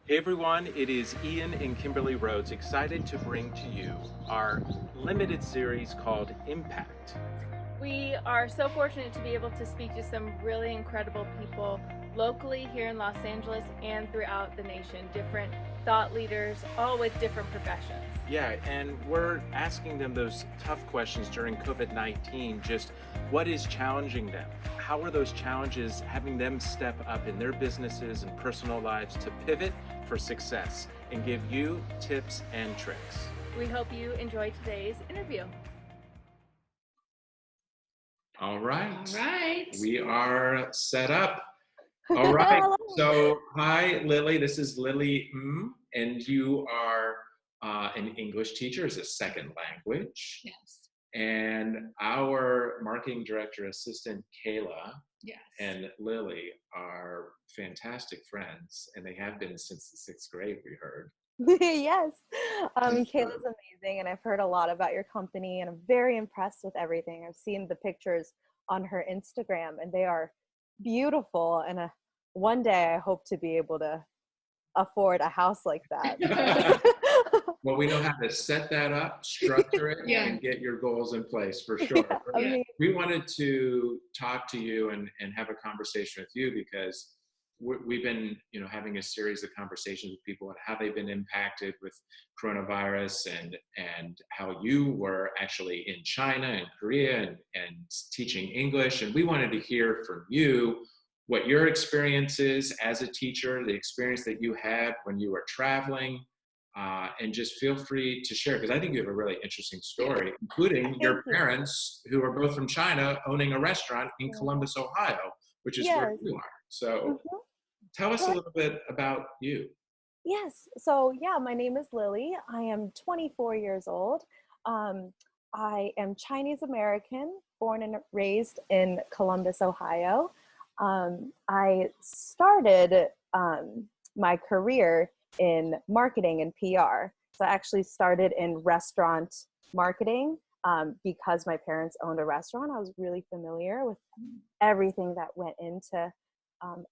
Hey everyone, it is Ian and Kimberly Rhodes, excited to bring to you our limited series called Impact. We are so fortunate to be able to speak to some really incredible people locally here in Los Angeles and throughout the nation, different thought leaders, all with different professions. Yeah, and we're asking them those tough questions during COVID-19, just what is challenging them? How are those challenges having them step up in their businesses and personal lives to pivot for success and give you tips and tricks? We hope you enjoy today's interview. All right. All right. We are set up. All right. So, hi, Lily. This is Lily, and you are an English teacher as a second language. Yes. And our marketing director assistant, Kayla, Yes. and Lily are fantastic friends, and they have been since the sixth grade, we heard. Yes. Kayla's amazing, and I've heard a lot about your company, and I'm very impressed with everything. I've seen the pictures on her Instagram, and they are beautiful. And one day I hope to be able to afford a house like that. Well, we know how to set that up, structure it, Yeah. and get your goals in place for sure. Yeah, amazing. We wanted to talk to you and have a conversation with you because we've been, having a series of conversations with people and how they've been impacted with coronavirus and how you were actually in China and Korea and teaching English. And we wanted to hear from you what your experience is as a teacher, the experience that you had when you were traveling. And just feel free to share, because I think you have a really interesting story, including your parents, who are both from China, owning a restaurant in Columbus, Ohio, which is where you are. So tell us a little bit about you. Yes. So, my name is Lily. I am 24 years old. I am Chinese American, born and raised in Columbus, Ohio. I started my career in marketing and PR. So I actually started in restaurant marketing because my parents owned a restaurant. I was really familiar with everything that went into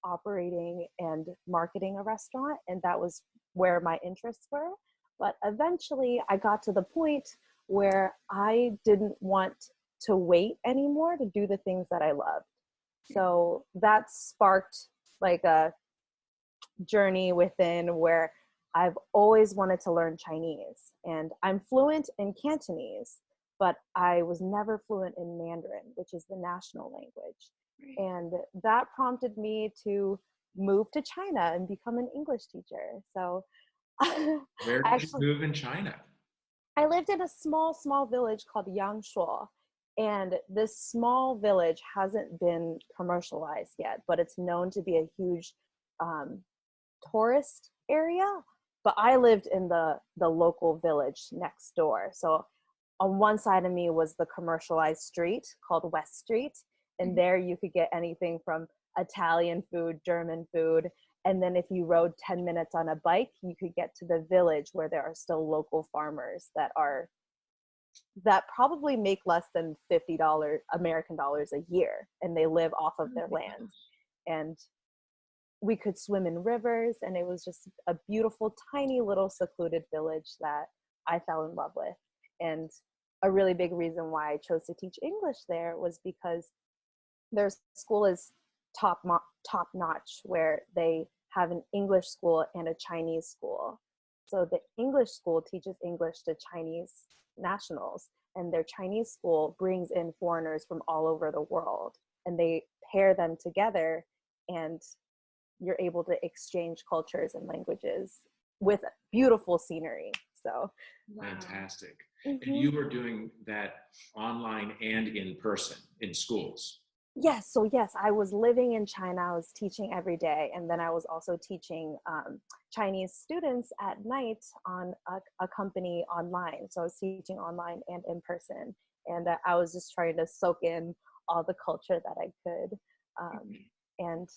operating and marketing a restaurant, and that was where my interests were. But eventually I got to the point where I didn't want to wait anymore to do the things that I loved. So that sparked like a journey within where I've always wanted to learn Chinese, and I'm fluent in Cantonese, but I was never fluent in Mandarin, which is the national language. And that prompted me to move to China and become an English teacher. So Where did you move in China? I lived in a small village called Yangshuo. And this small village hasn't been commercialized yet, but it's known to be a huge tourist area. But I lived in the local village next door. So on one side of me was the commercialized street called West Street. And there you could get anything from Italian food, German food. And then if you rode 10 minutes on a bike, you could get to the village where there are still local farmers that probably make less than $50 American dollars a year. And they live off of their land. And we could swim in rivers, and it was just a beautiful, tiny little secluded village that I fell in love with. And a really big reason why I chose to teach English there was because their school is top notch, where they have an English school and a Chinese school. So the English school teaches English to Chinese nationals, and their Chinese school brings in foreigners from all over the world, and they pair them together, and you're able to exchange cultures and languages with beautiful scenery. So fantastic. And you were doing that online and in person in schools. Yes. So yes, I was living in China. I was teaching every day. And then I was also teaching Chinese students at night on a company online. So I was teaching online and in person. And I was just trying to soak in all the culture that I could. And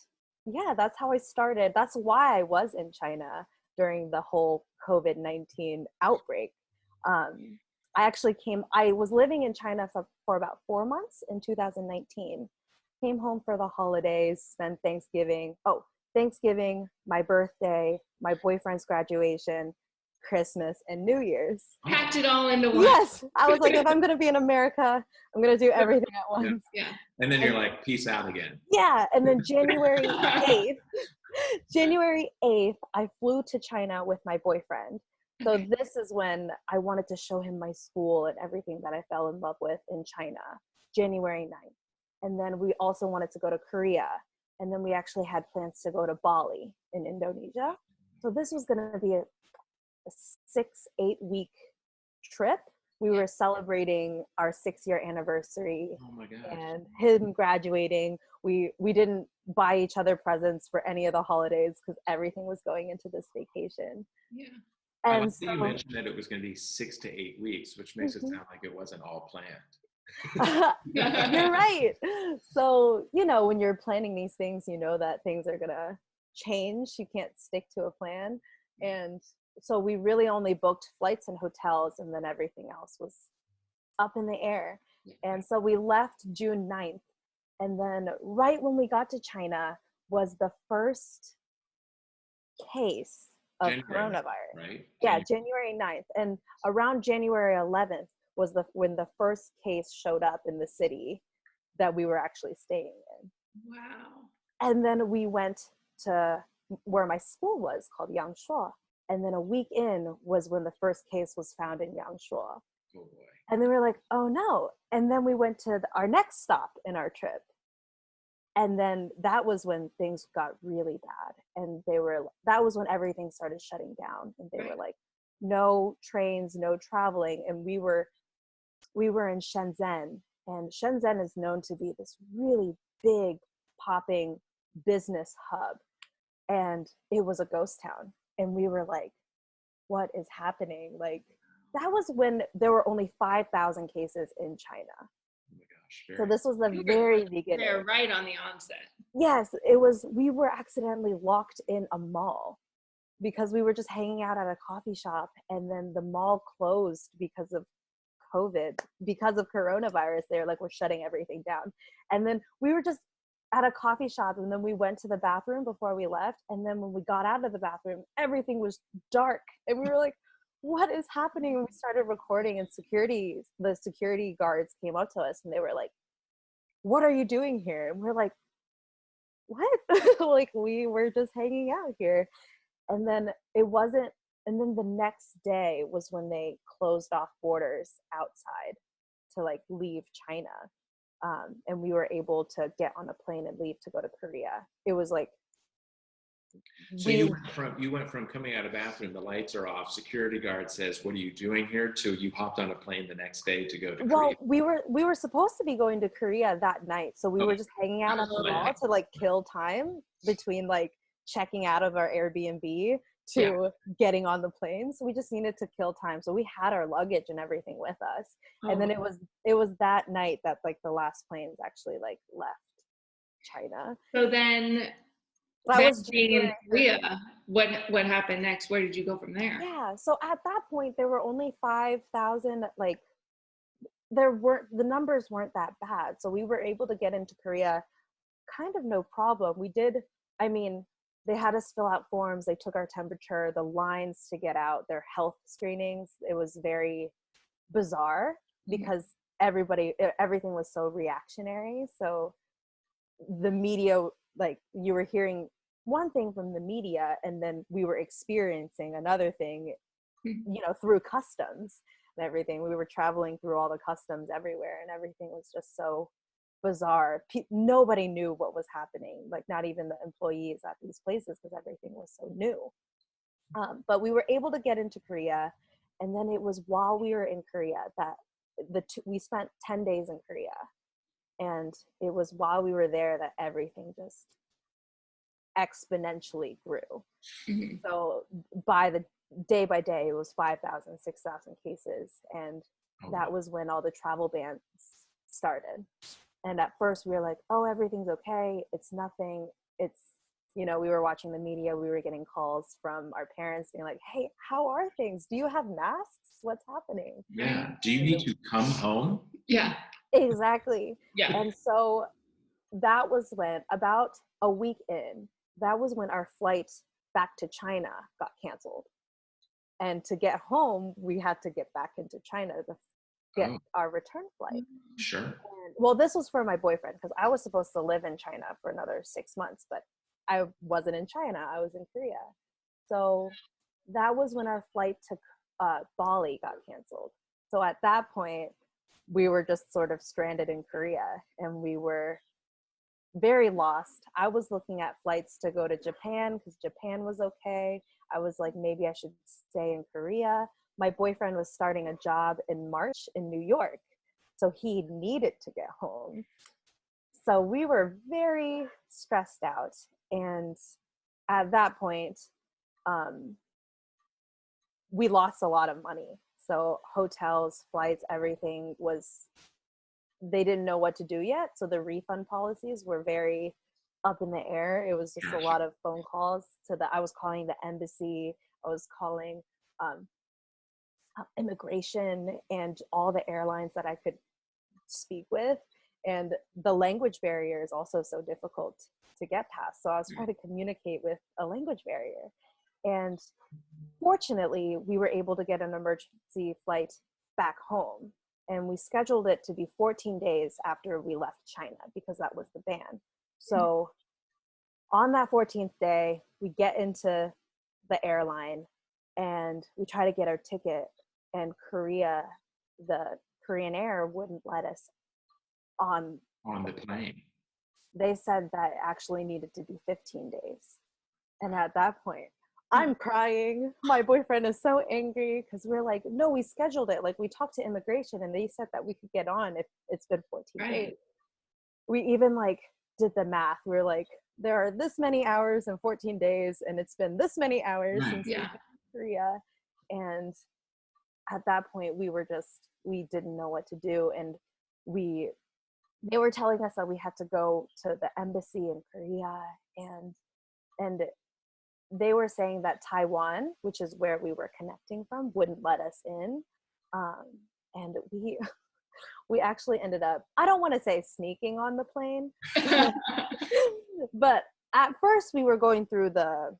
yeah, that's how I started. That's why I was in China during the whole COVID-19 outbreak. I was living in China for about 4 months in 2019. Came home for the holidays, spent Thanksgiving. Oh, Thanksgiving, my birthday, my boyfriend's graduation, Christmas, and New Year's. Packed it all into one. Yes. I was like, if I'm going to be in America, I'm going to do everything at once. Yeah. And then you're like, peace out again. Yeah. And then January 8th, I flew to China with my boyfriend. So Okay. this is when I wanted to show him my school and everything that I fell in love with in China, January 9th. And then we also wanted to go to Korea. And then we actually had plans to go to Bali in Indonesia. So this was going to be a 6-8 week trip. We were celebrating our 6-year anniversary Oh my gosh. and him graduating. We didn't buy each other presents for any of the holidays because everything was going into this vacation. Yeah. I And like that you so, mentioned that it was going to be 6 to 8 weeks, which makes it Mhm. sound like it wasn't all planned. you're right. So, when you're planning these things, you know that things are gonna change. You can't stick to a plan. And so we really only booked flights and hotels, and then everything else was up in the air. And so we left June 9th. And then right when we got to China was the first case of January, coronavirus. right? Yeah, January 9th. And around January 11th was when the first case showed up in the city that we were actually staying in. Wow. And then we went to where my school was, called Yangshuo. And then a week in was when the first case was found in Yangshuo. Oh boy. And then we were like, oh no. And then we went to our next stop in our trip. And then that was when things got really bad. And that was when everything started shutting down. And they were like, no trains, no traveling. And we were in Shenzhen. And Shenzhen is known to be this really big, popping business hub. And it was a ghost town. And we were like, what is happening? Like, that was when there were only 5,000 cases in China. Oh my gosh. So this was the very beginning. They're right on the onset. Yes, we were accidentally locked in a mall because we were just hanging out at a coffee shop, and then the mall closed because of COVID, because of coronavirus. They're like, we're shutting everything down. And then we were just at a coffee shop, and then we went to the bathroom before we left. And then when we got out of the bathroom, everything was dark. And we were like, what is happening? And we started recording, and the security guards came up to us, and they were like, what are you doing here? And we're like, what? Like, we were just hanging out here. And then the next day was when they closed off borders outside to like leave China. And we were able to get on a plane and leave to go to Korea. It was like, So you went from coming out of the bathroom, the lights are off, security guard says, what are you doing here, to you hopped on a plane the next day to go to well, Korea. we were supposed to be going to Korea that night. So we were just hanging out at the mall to like kill time between like checking out of our Airbnb to getting on the plane. So we just needed to kill time. So we had our luggage and everything with us. And then it was that night that like the last planes actually like left China. So then That was being in January. Korea, what happened next? Where did you go from there? Yeah. So at that point there were only 5,000, like the numbers weren't that bad. So we were able to get into Korea kind of no problem. They had us fill out forms. They took our temperature, the lines to get out, their health screenings. It was very bizarre because everything was so reactionary. So the media, like, you were hearing one thing from the media, and then we were experiencing another thing, through customs and everything. We were traveling through all the customs everywhere, and everything was just so bizarre. Nobody knew what was happening, like not even the employees at these places, because everything was so new. But we were able to get into Korea, and then it was while we were in Korea that we spent 10 days in Korea, and it was while we were there that everything just exponentially grew. Mhm. So by the day by day, it was 5,000, 6,000 cases, and that was when all the travel bans started. And at first we were like, oh, everything's okay. It's nothing. It's, we were watching the media. We were getting calls from our parents being like, hey, how are things? Do you have masks? What's happening? Yeah. Do you need to come home? Yeah. Exactly. Yeah. And so that was when, about a week in, that was when our flight back to China got canceled. And to get home, we had to get back into China to get our return flight. Sure. And, well, this was for my boyfriend because I was supposed to live in China for another 6 months, but I wasn't in China. I was in Korea. So that was when our flight to Bali got canceled. So at that point, we were just sort of stranded in Korea, and we were very lost. I was looking at flights to go to Japan because Japan was okay. I was like, maybe I should stay in Korea. My boyfriend was starting a job in March in New York, so he needed to get home. So we were very stressed out. And at that point, we lost a lot of money. So hotels, flights, everything they didn't know what to do yet. So the refund policies were very up in the air. It was just a lot of phone calls I was calling the embassy. I was calling immigration and all the airlines that I could speak with. And the language barrier is also so difficult to get past. So I was trying to communicate with a language barrier. And fortunately, we were able to get an emergency flight back home. And we scheduled it to be 14 days after we left China because that was the ban. So on that 14th day, we get into the airline and we try to get our ticket, and the Korean Air wouldn't let us on the plane. They said that it actually needed to be 15 days. And at that point, I'm crying. My boyfriend is so angry because we're like, no, we scheduled it. Like, we talked to immigration and they said that we could get on if it's been 14 days. We even like did the math. We're like, there are this many hours in 14 days and it's been this many hours since we've been in Korea. And at that point, we didn't know what to do. And they were telling us that we had to go to the embassy in Korea, and they were saying that Taiwan, which is where we were connecting from, wouldn't let us in. And we actually ended up, I don't want to say sneaking on the plane, but at first we were going through the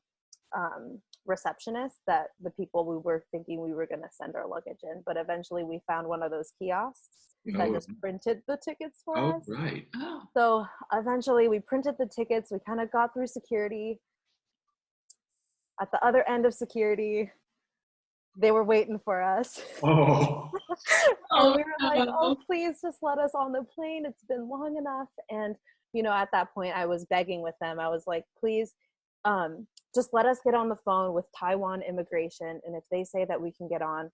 receptionist, that the people we were thinking we were going to send our luggage in, but eventually we found one of those kiosks that just printed the tickets for us. Right. So eventually we printed the tickets. We kind of got through security. At the other end of security, they were waiting for us. Oh. And we were like, oh, please just let us on the plane. It's been long enough. And, at that point I was begging with them. I was like, please, just let us get on the phone with Taiwan immigration. And if they say that we can get on,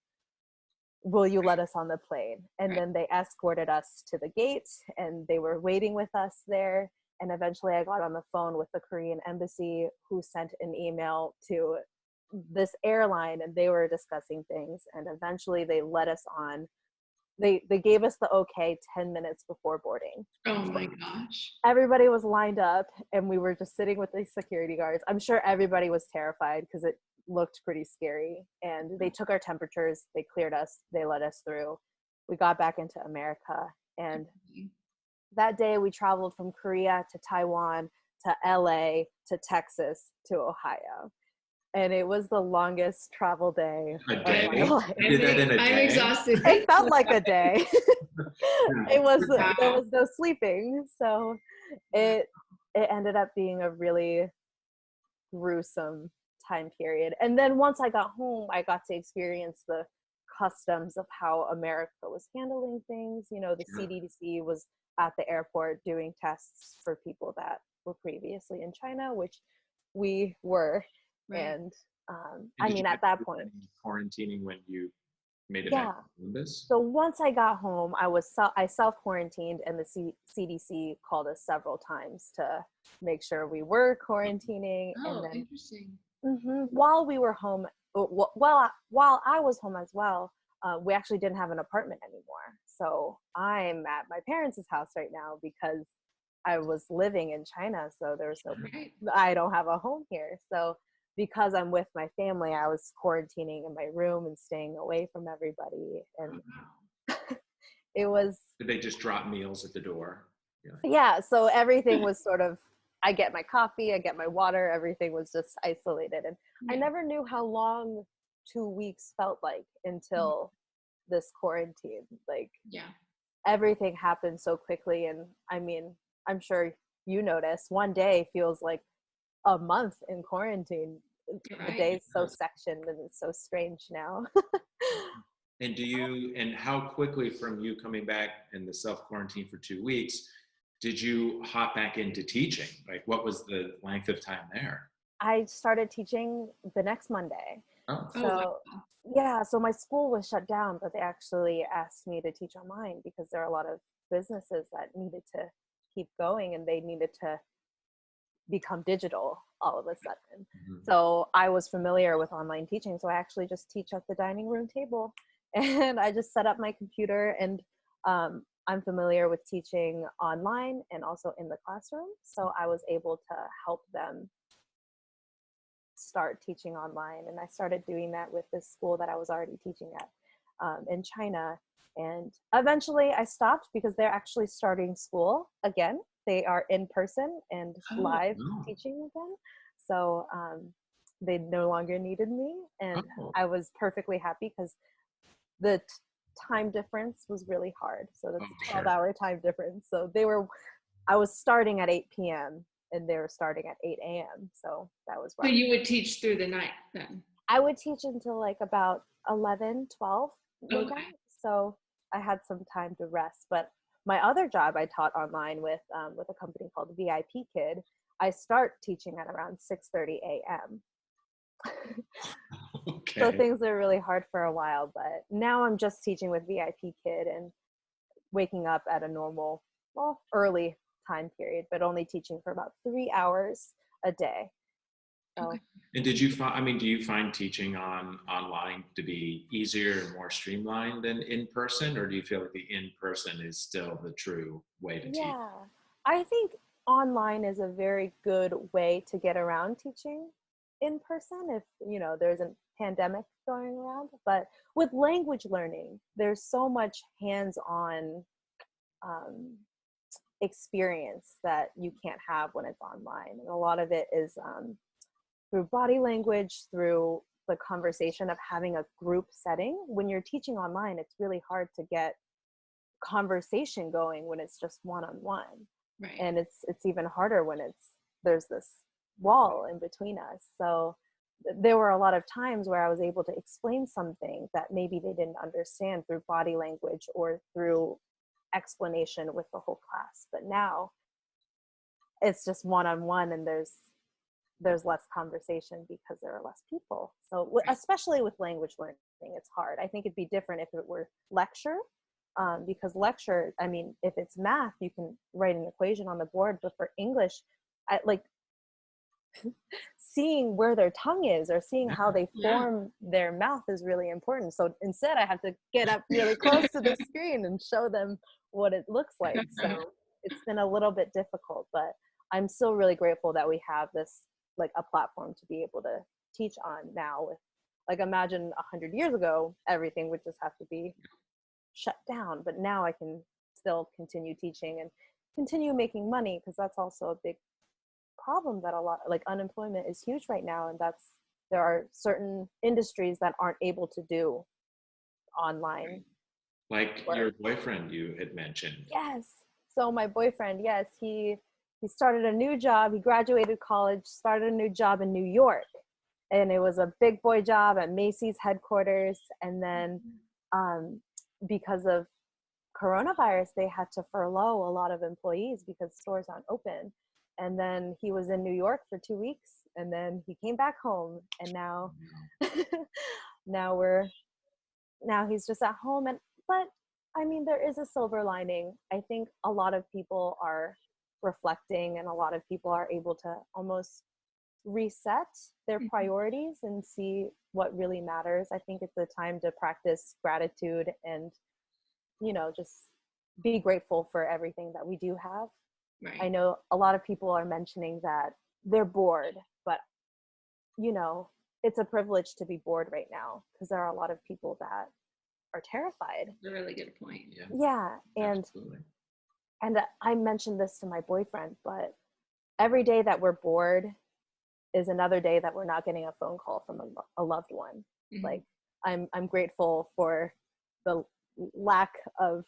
will you let us on the plane? And then they escorted us to the gate and they were waiting with us there. And eventually I got on the phone with the Korean embassy, who sent an email to this airline, and they were discussing things. And eventually they let us on. They gave us the okay 10 minutes before boarding. Oh my gosh. Everybody was lined up and we were just sitting with the security guards. I'm sure everybody was terrified because it looked pretty scary. And they took our temperatures, they cleared us, they let us through. We got back into America, and that day we traveled from Korea to Taiwan to LA to Texas to Ohio. And it was the longest travel day of my life. You did that in a day? I'm exhausted. It felt like a day. There was no sleeping. So it ended up being a really gruesome time period. And then once I got home, I got to experience the customs of how America was handling things. The CDC was at the airport doing tests for people that were previously in China, which we were. Right. And I mean, at that point, quarantining when you made it back to Columbus. So once I got home, I self-quarantined, and the CDC called us several times to make sure we were quarantining. Oh, and then, interesting. While we were home, while I was home as well, we actually didn't have an apartment anymore. So I'm at my parents' house right now because I was living in China. So there was I don't have a home here. So because I'm with my family, I was quarantining in my room and staying away from everybody. And it was... Did they just drop meals at the door? Yeah, so everything was sort of I get my coffee, I get my water, everything was just isolated. And I Yeah. never knew how long 2 weeks felt like until this quarantine. Like Yeah. everything happened so quickly. And I mean, I'm sure you noticed one day feels like a month in quarantine. You're The right. day's so sectioned and it's so strange now. And how quickly from you coming back in the self-quarantine for 2 weeks, did you hop back into teaching? Like, what was the length of time there? I started teaching the next Monday. Oh, Oh, So wow. yeah, so my school was shut down, but they actually asked me to teach online because there are a lot of businesses that needed to keep going and they needed to become digital all of a sudden. mhm. So I was familiar with online teaching. So I actually just teach at the dining room table and I just set up my computer and I'm familiar with teaching online and also in the classroom. So I was able to help them start teaching online. And I started doing that with this school that I was already teaching at in China. And eventually I stopped because they're actually starting school again. They are in person and Oh, live no. teaching again. So they no longer needed me. And Oh, I was perfectly happy because the time difference was really hard. So that's a sure. 12-hour time difference. So I was starting at 8 p.m. and they were starting at 8 a.m. So that was So rough. you would teach through the night then? I would teach until like about 11, 12 midnight. Okay. So I had some time to rest. But my other job I taught online with a company called VIP Kid. I start teaching at around 6:30 a.m. So Okay. things are really hard for a while, but now I'm just teaching with VIP Kid and waking up at a normal, well, early time period, but only teaching for about 3 hours a day. So Okay. And did you find, I mean, do you find teaching online to be easier and more streamlined than in person, or do you feel like the in person is still the true way to teach? yeah, I think online is a very good way to get around teaching in person if, there's a pandemic going around. But with language learning, there's so much hands-on um, experience that you can't have when it's online. And a lot of it is through body language, through the conversation of having a group setting. When you're teaching online, it's really hard to get conversation going when it's just one-on-one. Right. And it's even harder when there's this wall in between us. So there were a lot of times where I was able to explain something that maybe they didn't understand through body language or through explanation with the whole class. But now it's just one-on-one and there's less conversation because there are less people. So especially with language learning, it's hard. I think it'd be different if it were lecture, because lecture, I mean, if it's math, you can write an equation on the board, but for English, like seeing where their tongue is or seeing how they Yeah. form their mouth is really important. So instead I have to get up really close to the screen and show them what it looks like. So it's been a little bit difficult, but I'm still really grateful that we have this, like, a platform to be able to teach on now. With, like, imagine 100 years ago, everything would just have to be shut down, but now I can still continue teaching and continue making money, because that's also a big problem that a lot, like, unemployment is huge right now, and there are certain industries that aren't able to do online Like work. your boyfriend you had mentioned. Yes. So my boyfriend, yes, he started a new job. He graduated college, started a new job in New York, and it was a big boy job at Macy's headquarters. And then because of coronavirus, they had to furlough a lot of employees because stores aren't open. And then he was in New York for 2 weeks, and then he came back home, and now now he's just at home. But I mean, there is a silver lining. I think a lot of people are reflecting, and a lot of people are able to almost reset their priorities and see what really matters. I think it's a time to practice gratitude and, just be grateful for everything that we do have. Right. I know a lot of people are mentioning that they're bored, but it's a privilege to be bored right now, because there are a lot of people that are terrified. That's a really good point. Yeah, Yeah, and absolutely. I mentioned this to my boyfriend, but every day that we're bored is another day that we're not getting a phone call from a loved one. Mhm. Like I'm grateful for the lack of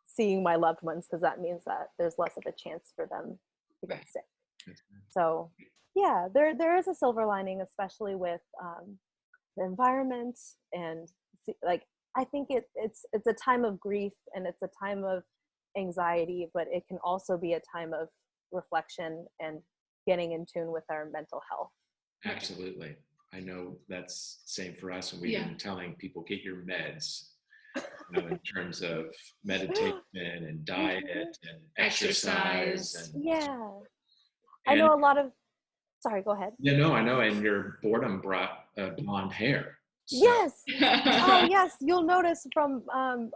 seeing my loved ones, because that means that there's less of a chance for them to get Right. sick. So yeah, there is a silver lining, especially with the environment, and like I think it's a time of grief and it's a time of anxiety, but it can also be a time of reflection and getting in tune with our mental health. Absolutely. I know that's same for us, and we've Yeah. been telling people, get your meds, in terms of meditation and diet and exercise. Exercise. And Yeah, I know a lot of, sorry, go ahead. I know, and your boredom brought blonde hair. So, Yes. Oh yes, you'll notice from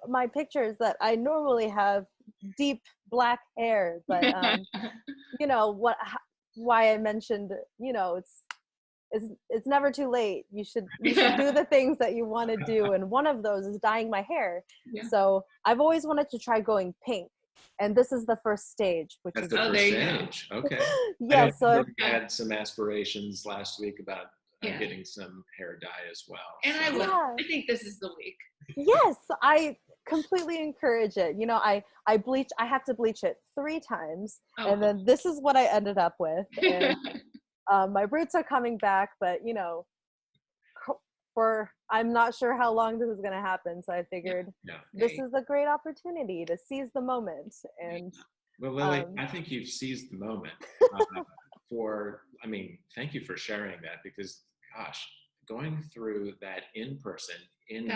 my pictures that I normally have deep black hair, but you know why I mentioned, it's never too late. You should do the things that you want to do, and one of those is dyeing my hair. Yeah. So I've always wanted to try going pink, and this is the first stage, which that's is the Oh, first there you go. stage. Okay. I yeah. know So Kimberly had some aspirations last week about Yeah. getting some hair dye as well. And so. I will. Yeah. I think this is the week. yes, I completely encourage it. I had to bleach it 3 times, Oh. and then this is what I ended up with. And my roots are coming back, but I'm not sure how long this is going to happen, so I figured Yeah. this is a great opportunity to seize the moment. And Well, Lily, I think you've seized the moment. Thank you for sharing that, because, gosh, going through that in person, in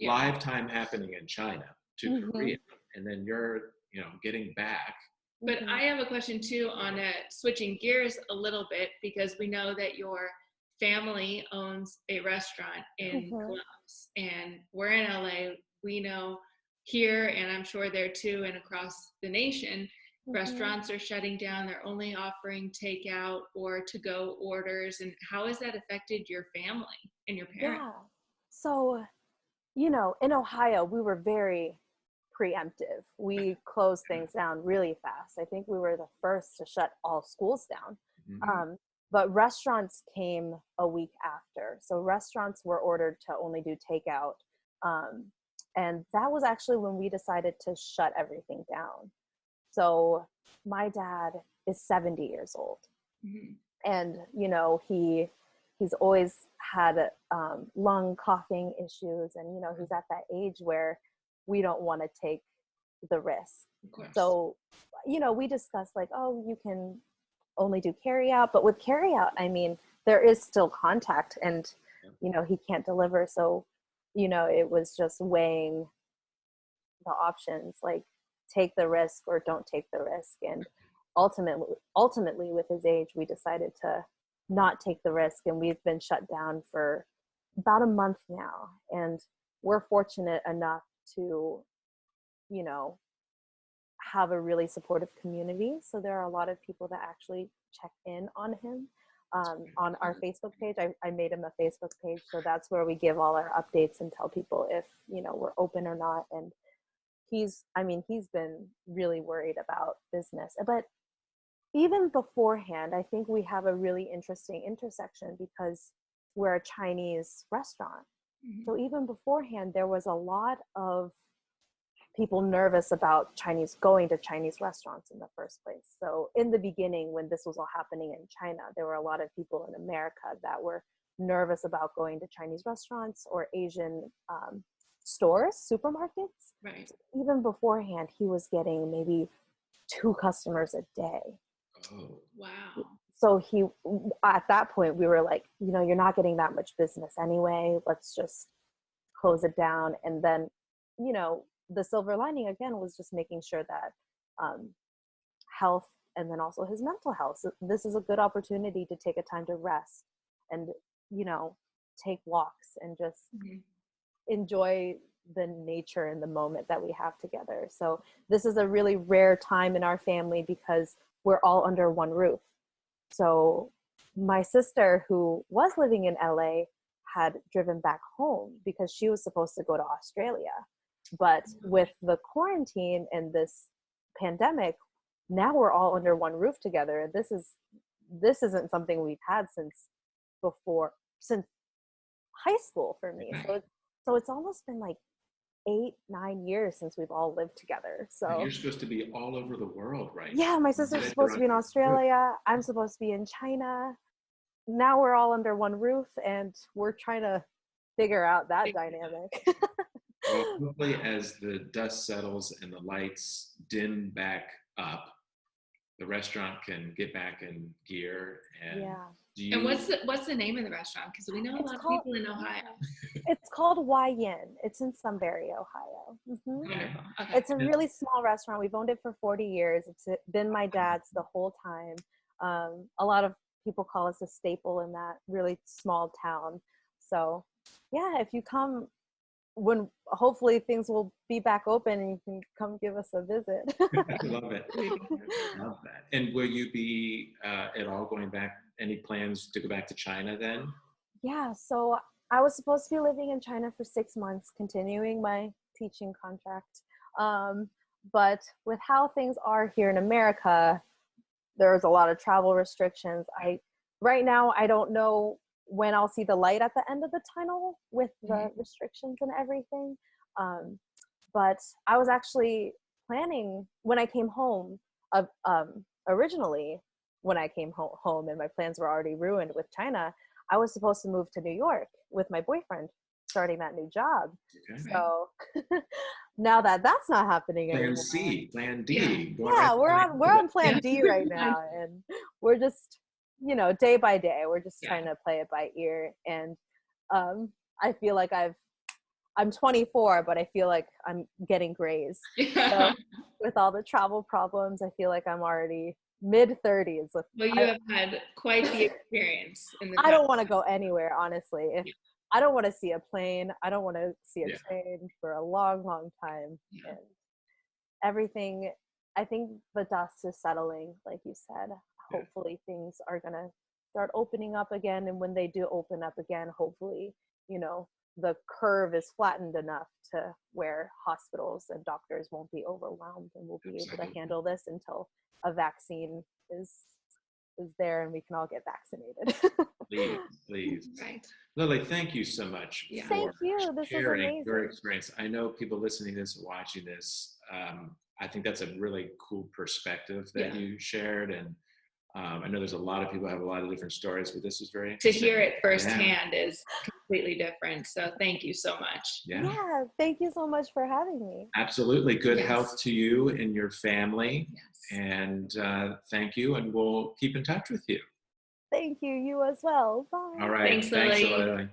live time happening in China to Mhm. Korea, and then you're, getting back. But Mhm. I have a question too on switching gears a little bit, because we know that your family owns a restaurant in Mhm. Columbus, and we're in LA. We know here, and I'm sure there too, and across the nation, Mhm. restaurants are shutting down. They're only offering takeout or to-go orders. And how has that affected your family and your parents? Yeah. So, in Ohio, we were very preemptive. We closed things down really fast. I think we were the first to shut all schools down. Mhm. But restaurants came a week after. So restaurants were ordered to only do takeout. And that was actually when we decided to shut everything down. So my dad is 70 years old. Mhm. And, he's always had lung coughing issues. And, he's at that age where we don't want to take the risk. Of course. So, we discussed like, oh, you can only do carry out, but with carry out, there is still contact, and, he can't deliver. So, it was just weighing the options, like take the risk or don't take the risk. And ultimately with his age, we decided to not take the risk. And we've been shut down for about a month now. And we're fortunate enough to, have a really supportive community. So there are a lot of people that actually check in on him on our Facebook page. I made him a Facebook page. So that's where we give all our updates and tell people if, we're open or not. And he's been really worried about business. But even beforehand, I think we have a really interesting intersection because we're a Chinese restaurant. Mhm. So even beforehand, there was a lot of people nervous about going to Chinese restaurants in the first place. So in the beginning, when this was all happening in China, there were a lot of people in America that were nervous about going to Chinese restaurants or Asian stores, supermarkets. Right. So even beforehand, he was getting maybe 2 customers a day. Oh. Wow. So at that point, we were like, you're not getting that much business anyway. Let's just close it down. And then, the silver lining again was just making sure that health, and then also his mental health. So this is a good opportunity to take a time to rest and, take walks and just Mhm. enjoy the nature and the moment that we have together. So this is a really rare time in our family because we're all under one roof. So my sister, who was living in LA, had driven back home because she was supposed to go to Australia. But with the quarantine and this pandemic, now we're all under one roof together. And this isn't something we've had since high school for me. So it's almost been like 8-9 years since we've all lived together. So And you're supposed to be all over the world, right? yeah, my sister's supposed to be in Australia. I'm supposed to be in China. Now we're all under one roof, and we're trying to figure out that dynamic. Well, hopefully as the dust settles and the lights dim back up, the restaurant can get back in gear. And Yeah. And what's the name of the restaurant? Because we know a lot of people in Ohio. It's called Yin. It's in Sunbury, Ohio. Okay. Okay. It's a really small restaurant. We've owned it for 40 years. It's been my dad's the whole time. A lot of people call us a staple in that really small town. So yeah, if you come, when hopefully things will be back open and you can come give us a visit. I love it. Love that. And will you be at all going back? Any plans to go back to China then? Yeah, so I was supposed to be living in China for 6 months, continuing my teaching contract. But with how things are here in America, there's a lot of travel restrictions. Right now, I don't know when I'll see the light at the end of the tunnel with the restrictions and everything. But I was actually planning when I came home, originally when I came home and my plans were already ruined with China, I was supposed to move to New York with my boyfriend, starting that new job. Okay. So now that that's not happening Plan anymore. C, Plan D. Yeah, we're on Plan D right now, and we're just, day by day, we're just trying to play it by ear. And I feel like I'm 24, but I feel like I'm getting grays. So with all the travel problems, I feel like I'm already mid-30s. Well, you have had quite the experience. I don't want to go anywhere, honestly. I don't want to see a plane. I don't want to see a train for a long, long time. Yeah. And everything, I think the dust is settling, like you said. Hopefully things are going to start opening up again. And when they do open up again, hopefully, the curve is flattened enough to where hospitals and doctors won't be overwhelmed, and we'll be able to handle this until a vaccine is there and we can all get vaccinated. Please. Right. Lily, thank you so much for Thank you. This was sharing amazing. your experience. I know people listening to this, watching this, I think that's a really cool perspective that you shared. And I know there's a lot of people who have a lot of different stories, but this is very To interesting. hear it firsthand is completely different. So thank you so much. Yeah, thank you so much for having me. Absolutely. Good health to you and your family. Yes. And thank you. And we'll keep in touch with you. Thank you. You as well. Bye. All right. Thanks, Lily. Lily.